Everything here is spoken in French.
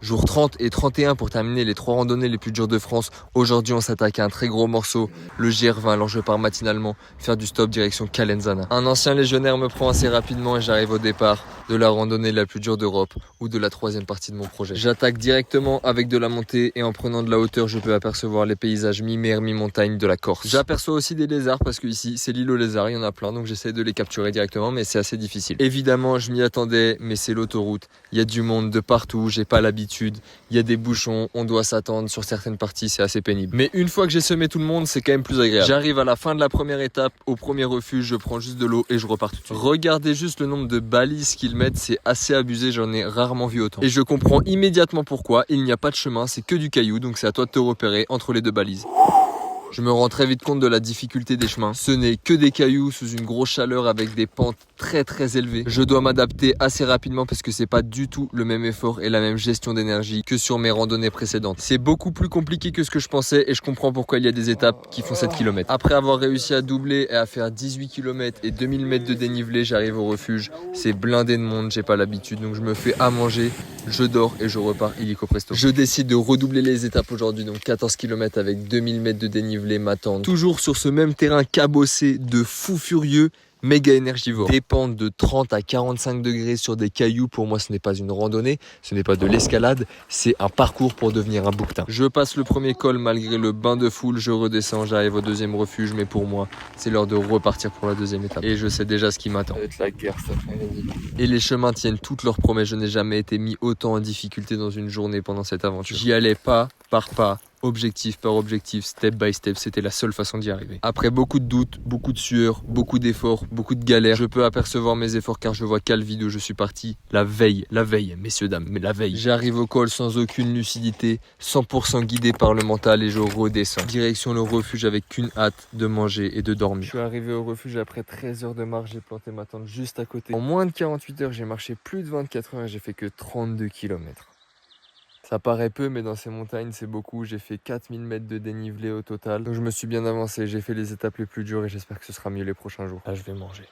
Jour 30 et 31 pour terminer les 3 randonnées les plus dures de France. Aujourd'hui, on s'attaque à un très gros morceau, le GR20. Alors je pars matinalement faire du stop direction Calenzana. Un ancien légionnaire me prend assez rapidement et j'arrive au départ de la randonnée la plus dure d'Europe ou de la troisième partie de mon projet. J'attaque directement avec de la montée et en prenant de la hauteur, je peux apercevoir les paysages mi-mer, mi-montagne de la Corse. J'aperçois aussi des lézards parce que ici, c'est l'île aux lézards, il y en a plein, donc j'essaie de les capturer directement, mais c'est assez difficile. Évidemment, je m'y attendais, mais c'est l'autoroute. Il y a du monde de partout, j'ai pas l'habitude. Il y a des bouchons, on doit s'attendre sur certaines parties, c'est assez pénible. Mais une fois que j'ai semé tout le monde, c'est quand même plus agréable. J'arrive à la fin de la première étape, au premier refuge, je prends juste de l'eau et je repars tout de suite. Regardez juste le nombre de balises qu'ils mettent, c'est assez abusé, j'en ai rarement vu autant. Et je comprends immédiatement pourquoi, il n'y a pas de chemin, c'est que du caillou, donc c'est à toi de te repérer entre les deux balises. Je me rends très vite compte de la difficulté des chemins. Ce n'est que des cailloux sous une grosse chaleur avec des pentes très élevées. Je dois m'adapter assez rapidement parce que c'est pas du tout le même effort et la même gestion d'énergie que sur mes randonnées précédentes. C'est beaucoup plus compliqué que ce que je pensais et je comprends pourquoi il y a des étapes qui font 7 km. Après avoir réussi à doubler et à faire 18 km et 2000 mètres de dénivelé, j'arrive au refuge. C'est blindé de monde, j'ai pas l'habitude, donc je me fais à manger, je dors et je repars illico presto. Je décide de redoubler les étapes aujourd'hui, donc 14 km avec 2000 mètres de dénivelé m'attendent. Toujours sur ce même terrain cabossé de fou furieux, méga énergivore. Des pentes de 30 à 45 degrés sur des cailloux, pour moi ce n'est pas une randonnée, ce n'est pas de l'escalade, c'est un parcours pour devenir un bouquetin. Je passe le premier col malgré le bain de foule, je redescends, j'arrive au deuxième refuge, mais pour moi c'est l'heure de repartir pour la deuxième étape. Et je sais déjà ce qui m'attend. Ça va être la guerre, ça. Et les chemins tiennent toutes leurs promesses, je n'ai jamais été mis autant en difficulté dans une journée pendant cette aventure. J'y allais pas par pas, objectif par objectif, step by step, c'était la seule façon d'y arriver. Après beaucoup de doutes, beaucoup de sueur, beaucoup d'efforts, beaucoup de galères, je peux apercevoir mes efforts car je vois quelle vidéo je suis parti la veille, messieurs, dames, mais la veille. J'arrive au col sans aucune lucidité, 100% guidé par le mental et je redescends. Direction le refuge avec qu'une hâte de manger et de dormir. Je suis arrivé au refuge après 13 heures de marche, j'ai planté ma tente juste à côté. En moins de 48 heures, j'ai marché plus de 24 heures et j'ai fait que 32 km. Ça paraît peu, mais dans ces montagnes, c'est beaucoup. J'ai fait 4000 mètres de dénivelé au total. Donc je me suis bien avancé. J'ai fait les étapes les plus dures et j'espère que ce sera mieux les prochains jours. Là, je vais manger.